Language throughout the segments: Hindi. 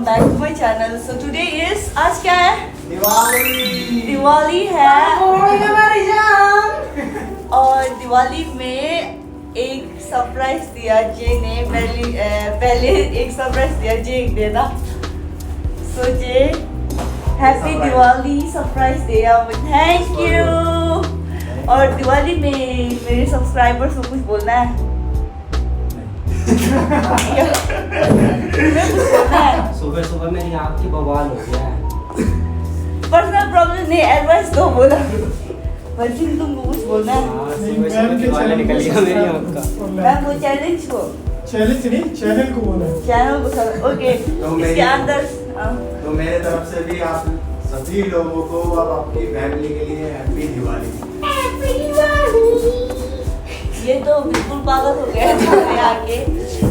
back to my channel. So today is आज क्या है? दिवाली है और दिवाली में एक सरप्राइज दिया जे ने पहले एक सरप्राइज दिया जे देना. So जे हैप्पी दिवाली सरप्राइज दिया. Thank you. और दिवाली में मेरे सब्सक्राइबर्स को कुछ बोलना है. सुबह सुबह मेरी आँख की बवाल हो गया है. पर्सनल प्रॉब्लम नहीं, एडवाइस दो बोला. वैसे तुमको कुछ बोलना है. सुबह सुबह की बवाल निकल गया मेरी आँख का. मैं वो चैलेंज को नहीं चैनल को बोला. चैनल को सर ओके. इसके अंदर तो मेरे तरफ से भी आप सभी लोगों को अब आपकी फैमिली के लिए हैप्पी दिवाली. ये तो बिल्कुल पागल हो गया है आके.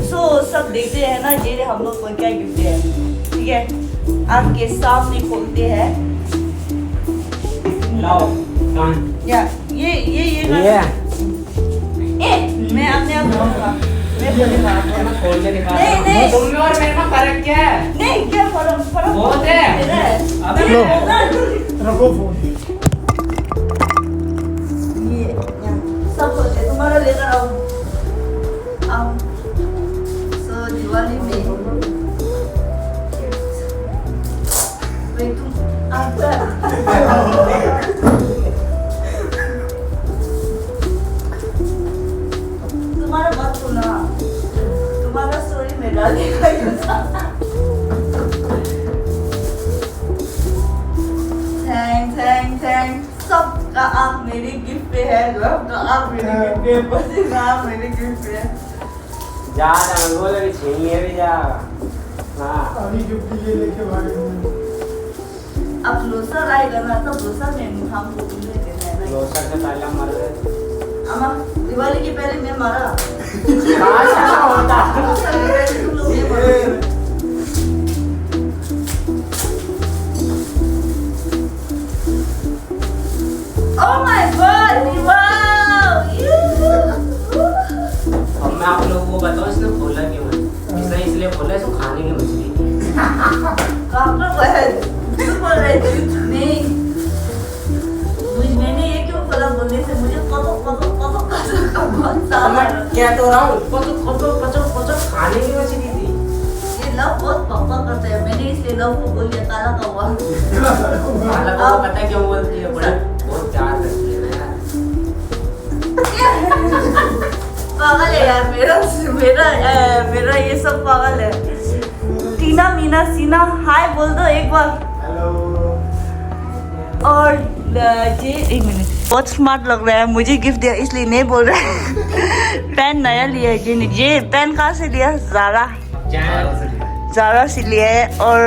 सो सब देखते हैं ना ये हम लोग को क्या गिफ्ट है. ठीक है आपके सामने खोलते हैं. लाओ कान. या ये मैं अपने आप बोलूंगा. मैं बोलूंगा खोल के दिखा. नहीं. तुम में और मेरे में फर्क क्या है? नहीं क्या फर्क बहुत है. अबे रखो फोन. ये सब होते तुम्हारा लेकर आओ. सो दिवाली में तुम तुम्हारा बात सुना. तुम्हारा स्टोरी में डालेगा. थैंक सबका आप मेरे गिफ्ट पे है. सबका आप मेरे गिफ्ट पे है. बस आप मेरे गिफ्ट पे है. जा बोल रही छीनिए भी जा. हाँ अभी गिफ्ट ये लेके भागे. अब लोसर आएगा ना तब लोसर में हमको तुम्हें देना है ना. लोसर से पहले मर गए. अम्मा दिवाली के पहले मैं मारा. ऐसा होता. तुम लोग ये बोलो. Oh my God! Wow! अब मैं आप लोगों को बताऊं इसने खोला क्यों है. इसलिए खोला इसको खाने की मछली. क्यों बोल रहे थे? नहीं मैंने ये क्यों खोला बोलने से मुझे कतो का बहुत सारा. क्या तो रहा हूँ पचो खाने की मछली थी. ये लव बहुत पक्का करता है. मैंने इसलिए लव को बोल दिया काला कौवा. काला को पता है क्यों बोलती है. बड़ा बहुत प्यार करती है ना यार. पागल है यार. मेरा ये सब पागल है. टीना मीना सीना हाय बोल दो एक बार. हेलो. और ये एक मिनट. बहुत स्मार्ट लग रहा है. मुझे गिफ्ट दिया इसलिए नहीं बोल रहा है. पेन नया लिया है. ये पेन कहाँ से लिया? ज़ारा से लिया है. और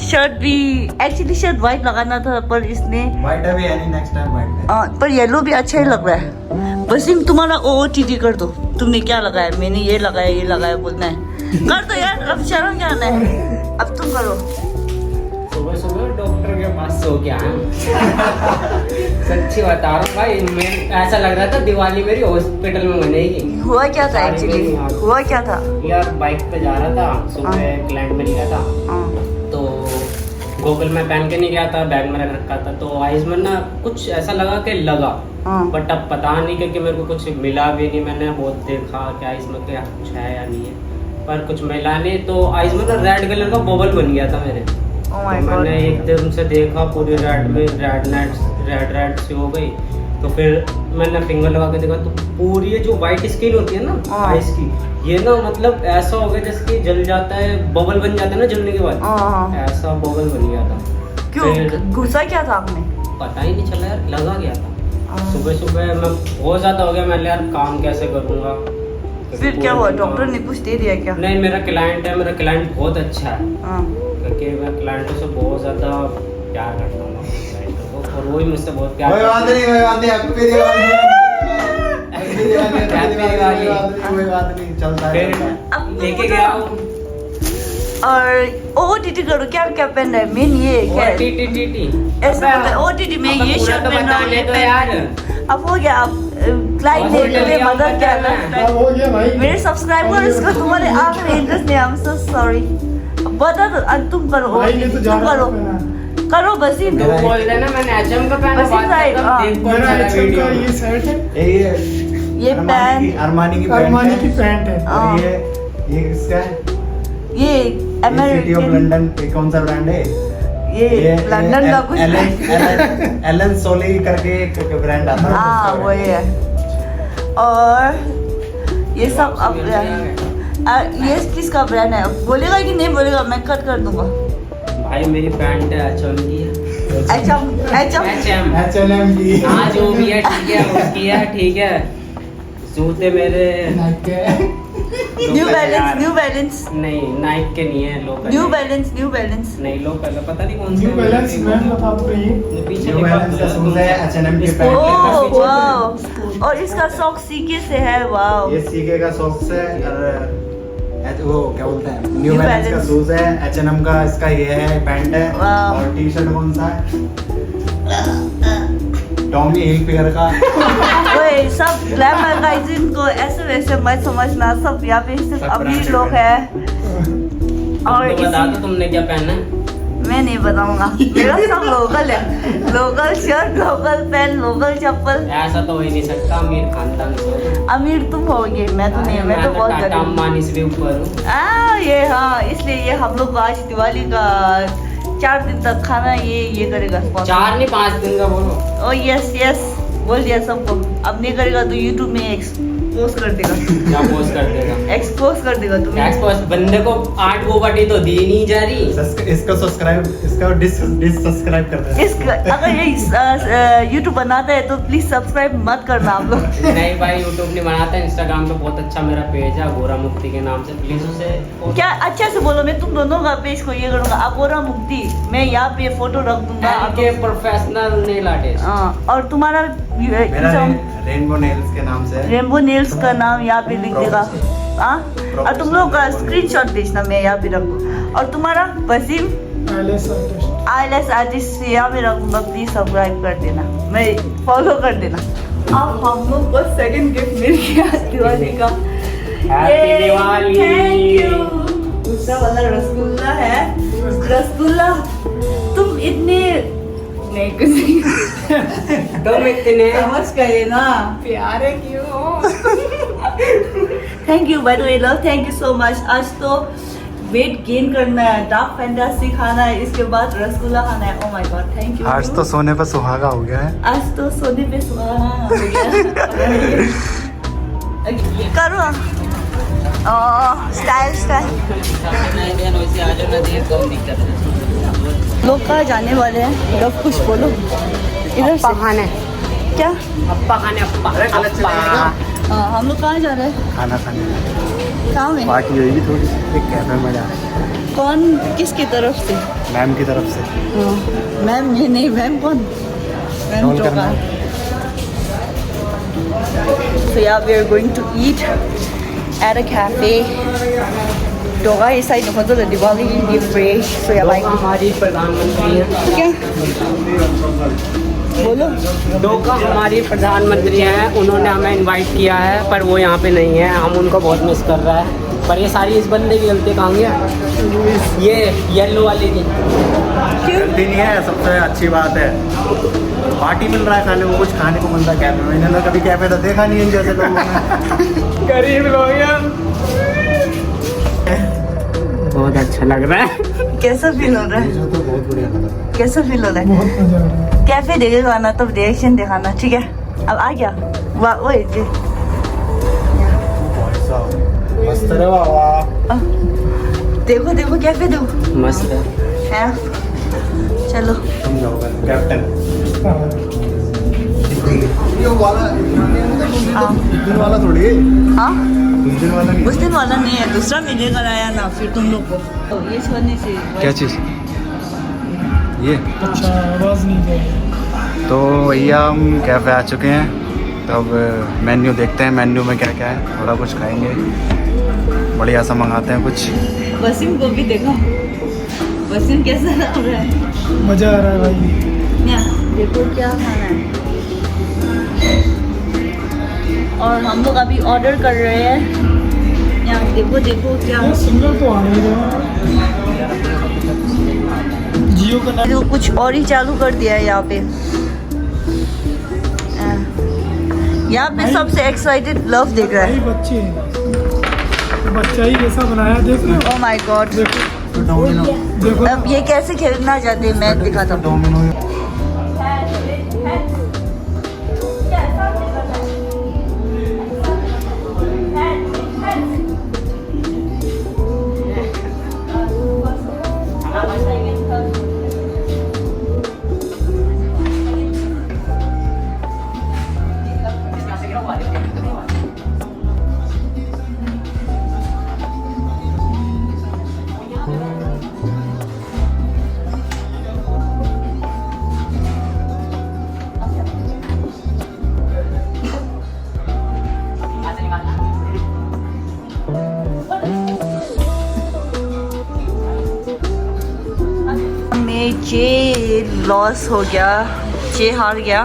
शर्ट भी एक्चुअली शर्ट वाइट लगाना था पर इसने वाइट अभी है नहीं. नेक्स्ट टाइम वाइट है. पर येलो भी अच्छा ही लग रहा है. वसीम तुम्हारा OOTD कर दो. तुमने क्या लगाया? मैंने ये लगाया बोलना है. कर दो यार. अब शर्म क्या आना है. अब तुम करो. सुबह सुबह डॉक्टर के पास सो के आया. सच्ची बता रहा हूँ भाई. मैं ऐसा लग रहा था दिवाली मेरी हॉस्पिटल में मनेगी. हुआ क्या था एक्चुअली? हुआ क्या था यार बाइक पे जा रहा था. सुबह क्लाइंट मिल गया था तो गूगल में पहन के नहीं गया था. बैग में रख रखा था तो आइज में ना कुछ ऐसा लगा कि लगा. बट अब पता नहीं क्योंकि मेरे को कुछ मिला भी नहीं. मैंने बहुत देखा कि आइज में क्या कुछ है या नहीं है पर कुछ मिला नहीं. तो आइज में ना रेड कलर का बबल बन गया था मेरे. Oh my तो God. मैंने एकदम से देखा पूरी रेड में रेड सी हो गई. तो फिर मैंने फिंगर लगा के देखा तो पूरी ये जो वाइट स्किन होती है ना आइस की ये ना मतलब ऐसा हो गया जैसे कि जल जाता है. बबल बन जाता है ना जलने के बाद. ऐसा बबल बन गया था. क्यों घुसा क्या था आपने? पता ही नहीं चला यार. लगा गया था. सुबह सुबह मैं बहुत ज्यादा हो गया. मैं यार काम कैसे करूँगा. फिर क्या हुआ? डॉक्टर ने कुछ दे दिया क्या? नहीं मेरा क्लाइंट है. मेरा क्लाइंट बहुत अच्छा है क्योंकि मैं क्लाइंटों से बहुत ज्यादा प्यार करता हूँ. और वो ही मुझसे बहुत प्यार कोई बात नहीं. हैप्पी दिवाली. कोई बात नहीं. चलता है. अब लेके गया हूँ. और OOTD करो. क्या क्या पहन रहा है? मेन ये क्या है? टी ऐसा OOTD में ये शर्ट पहन रहा है. तो यार अब हो गया. अब क्लाइंट ने मेरे मदद किया. हो गया भाई. मेरे सब्सक्राइबर्स को तुम्हारे आंख में इंटरेस्ट नहीं. I am so sorry. बता दो तुम करो भाई ने तो तुम जाना करो पहना करो वसीम तो बोल देना मैंने एचएम का पहना, वसीम साहिब, हाँ। मेरा एचएम का ये शर्ट है, ये अरमानी की अरमानी की पैंट है। हाँ। और ये किसका है? ये सिटी ऑफ अमेरिकन लंदन, ये कौन सा ब्रांड है? ये लंदन का कुछ एलन सोली करके एक ब्रांड आता है। हाँ वो है। और ये सब अब ये किसका ब्रांड है? बोलेगा कि नहीं बोलेगा? मैं कट कर दूंगा। भाई मेरी पैंट एचएम की है। एचएम एचएम H&M की। हाँ जो भी है ठीक है, उसकी है ठीक है। जूते मेरे न्यू बैलेंस न्यू बैलेंस नहीं, नाइक के नहीं है, लोकल न्यू है। बैलेंस न्यू बैलेंस नहीं लोकल है, पता नहीं कौन सा न्यू है। बैलेंस ब्रांड बता दो ये। पीछे न्यू लिखा बैलेंस का हुआ है। शूज है, H&M की पैंट ओह है। वाओ। और इसका सॉक्स सीके से है। वाओ। ये सीके का सॉक्स है और वो क्या बोलते हैं, न्यू New बैलेंस का Balance। शूज है, H&M का इसका ये है पैंट है। वाह। और टी शर्ट कौन सा है? टॉमी हिलफिगर का। ओए सब ग्लैमर गाइजिन को ऐसे वैसे मत समझना, सब यहाँ पे सिर्फ सब अमीर branded लोग है। हैं। और तो बता दो इसी तुमने क्या पहना है? मैं नहीं बताऊंगा, मेरा सब लोकल है। Local shirt, local pant, local चप्पल। ऐसा तो हो ही नहीं सकता, अमीर खानदान से हो। अमीर तुम होगे, मैं तो नहीं, मैं तो बहुत टाटा गरीब। अंबानी से भी ऊपर हूँ। ये हाँ, इसलिए ये हम लोग को आज दिवाली का 4 दिन तक खाना ये करेगा sponsor। 4 नहीं 5 दिन का बोलो। ओ यस यस बोल दिया सबको। अब नहीं करेगा तो यूट्यूब में एक्सपोज कर देगा। क्या पोस्ट कर देगा? एक्सपोज कर देगा तुम्हें। एक्सपोज बंदे को 8 गोबाटी तो दी नहीं जा रही। इसका सब्सक्राइब, इसका डिससब्सक्राइब कर देना। इस अगर ये यूट्यूब बनाता है तो प्लीज सब्सक्राइब मत करना आप लोग। नहीं भाई यूट्यूब नहीं बनाता, इंस्टाग्राम पे बहुत अच्छा मेरा पेज है गोरा मुक्ति के नाम से, प्लीज उसे क्या अच्छा से बोलो, मैं तुम दोनों का पेज को ये करूंगा। अपोरा मुक्ति, मैं यहाँ पे फोटो रख दूंगा के प्रोफेशनल नेल आर्टिस्ट। हाँ, और तुम्हारा मेरा रेनबो नेल्स के नाम से है। रेनबो नेल्स का नाम यहाँ पे लिख देगा। हाँ, और तुम लोग का स्क्रीनशॉट भेजना, मैं यहाँ पे रख दूँ। और तुम्हारा Wasim eyelash artist. Eyelash artist यहाँ पे रखूंगा, प्लीज सब्सक्राइब कर देना, मैं फॉलो कर देना। अब हम लोग को सेकंड गिफ्ट मिल गया दिवाली का। हैप्पी दिवाली। Thank you. दूसरा वाला रसगुल्ला है। रसगुल्ला तुम इतने नहीं कुछ नहीं तुम इतने समझ गए ना, प्यारे क्यों। Thank you by the way love, thank you so much. आज तो वेट गेन करना है, डार्क फैंटेसी खाना है, इसके बाद रसगुल्ला खाना है। Oh my God thank you. आज तो सोने पर सुहागा हो गया है। आज तो सोने पे सुहाना हो गया। करो स्टाइल स्टाइल। लोग कहाँ जाने वाले हैं? लोग कुछ बोलो इधर से। खाने क्या? अप्पा खाने अप्पा अप्पा। हम लोग कहाँ जा रहे हैं? खाना खाने कहाँ में? पार्टी होगी थोड़ी सी, एक कैफे में जा रहे हैं। कौन किसकी तरफ से? मैम की तरफ से। मैम ये नहीं, मैम कौन? मैम कॉल जो करना। का। So yeah, we are going to eat at a cafe. Doga is side of the Diwali gift fresh. So yeah, like हमारी प्रधानमंत्री है। क्या? बोलो। डोका हमारी प्रधानमंत्री हैं, उन्होंने हमें इनवाइट किया है पर वो यहाँ पे नहीं है, हम उनको बहुत मिस कर रहा है। पर ये सारी इस बंदे की गलती कहाँ गया? ये येलो वाली की गलती नहीं है, सबसे अच्छी बात है पार्टी मिल रहा है, खाने को कुछ खाने को मिल रहा है कैफे में। मैंने कभी कैफे तो देखा नहीं है जैसे लोगों ने। गरीब लोग हैं। बहुत अच्छा लग रहा है। कैसा फील हो रहा है? मुझे तो बहुत बढ़िया लगा। कैसा फील हो रहा है? बहुत मजा आ रहा है। कैफे देखेगा ना तब रिएक्शन दिखाना, ठीक है? अब आ गया। वाह वही मस्त रे वाह। देखो देखो कैफे देखो मस्त है। है। चलो तुम जाओगे कैप्टन। ये वाला इस दिन वाला थोड़ी है। हाँ उस दिन वाला नहीं। उस दिन वाला नहीं है, दूसरा मिलेगा आया ना फिर तुम लोग को। तो ये छोड़ने से क्या चीज़? ये अच्छा आवाज़ नहीं जाएगी। तो भैया हम कैफ़े आ चुके हैं, तो अब मेन्यू देखते हैं मेन्यू में क्या क्या है, थोड़ा कुछ खाएंगे, बढ़िया सा मंगाते हैं कुछ। वसीम को भी देखो, वसीम कैसा लग रहा है? मजा आ रहा है भाई। यहाँ देखो क्या खाना है। और हम लोग अभी ऑर्डर कर रहे हैं। यहाँ देखो देखो क्या ये सिंगल तो आ नहीं रहा। जियो का तो कुछ और ही चालू कर दिया है यहाँ पे। यहाँ पे सबसे एक्साइटेड लव देख रहा भाई है। बच्चे हैं, बच्चा ही कैसा बनाया देख रहे हो? Oh my God. देखो अब ये कैसे खेलना चाहते हैं मैं दिखाता हूँ। डोमिनो में जे लॉस हो गया, जे हार गया।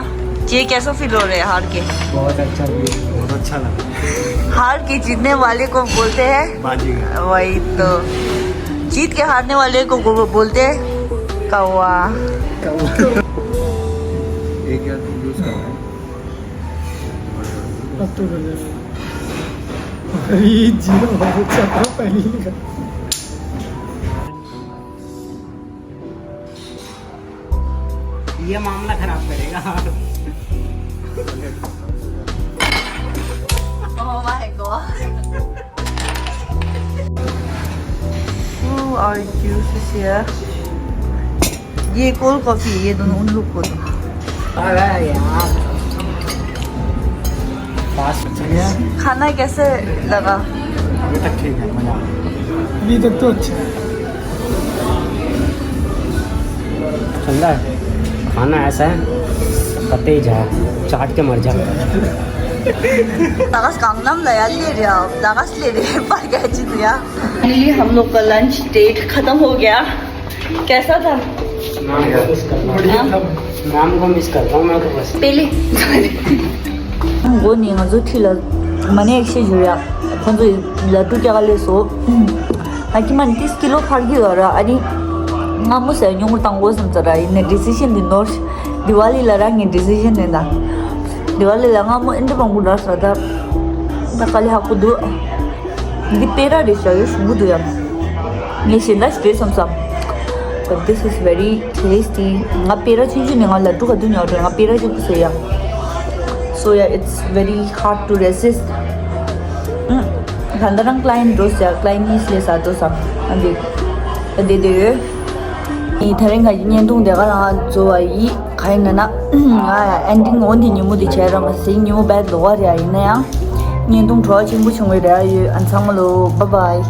जे कैसा फील हो रहा है हार के? बहुत अच्छा लगा। हार के जीतने वाले को बोलते हैं बाजीगर। वही तो, जीत के हारने वाले को बोलते हैं कौवा। एक यार तुम यूज कर रहे हैं। अब तो कर जाएगा। अरे जीरो बहुत अच्छा था पहले ही का। ये मामला खराब करेगा। Oh my god. Who are juices here? ये कोल्ड कॉफी, ये दोनों उन लोग को दो। अरे यार फास्ट खाना कैसे लगा? अभी तक ठीक है, मजा आ रहा अभी तक तो अच्छा है। चल रहा है। खाना ऐसा है पते ही जाओ, चाट के मर जाओ। दागस कांगनाम लया ले रहा, दागस ले रहे पर क्या चीज या? फाइनली हम लोग का लंच डेट खत्म हो गया। कैसा था? नाम को मिस कर रहा हूँ मैं तो बस। पहले वो नहीं जो थी ल मने एक से जुड़ा कौन जो लड्डू क्या वाले सो आखिर मन 30 किलो खार की दौरा अरे ngamu sa yung utang was ng taray na decision din nor diwali larang yung decision din na diwali lang ngamu hindi bang muna sa da nakali ako do hindi pera rin siya yung budo yan may sinla stress sam but this is very tasty nga pera chinju nga laddu ka dun yaw nga pera chinju sa ya so yeah it's very hard to resist handa ng client dos ya client is sa to sa andi adi 이 다른 가 년동 내가 좋아이 가인나 엔딩 원디 니무디 제라마 싱뉴 배드 로아리아 이네야 년동 좋아 친구 친구들 안상물로 바이바이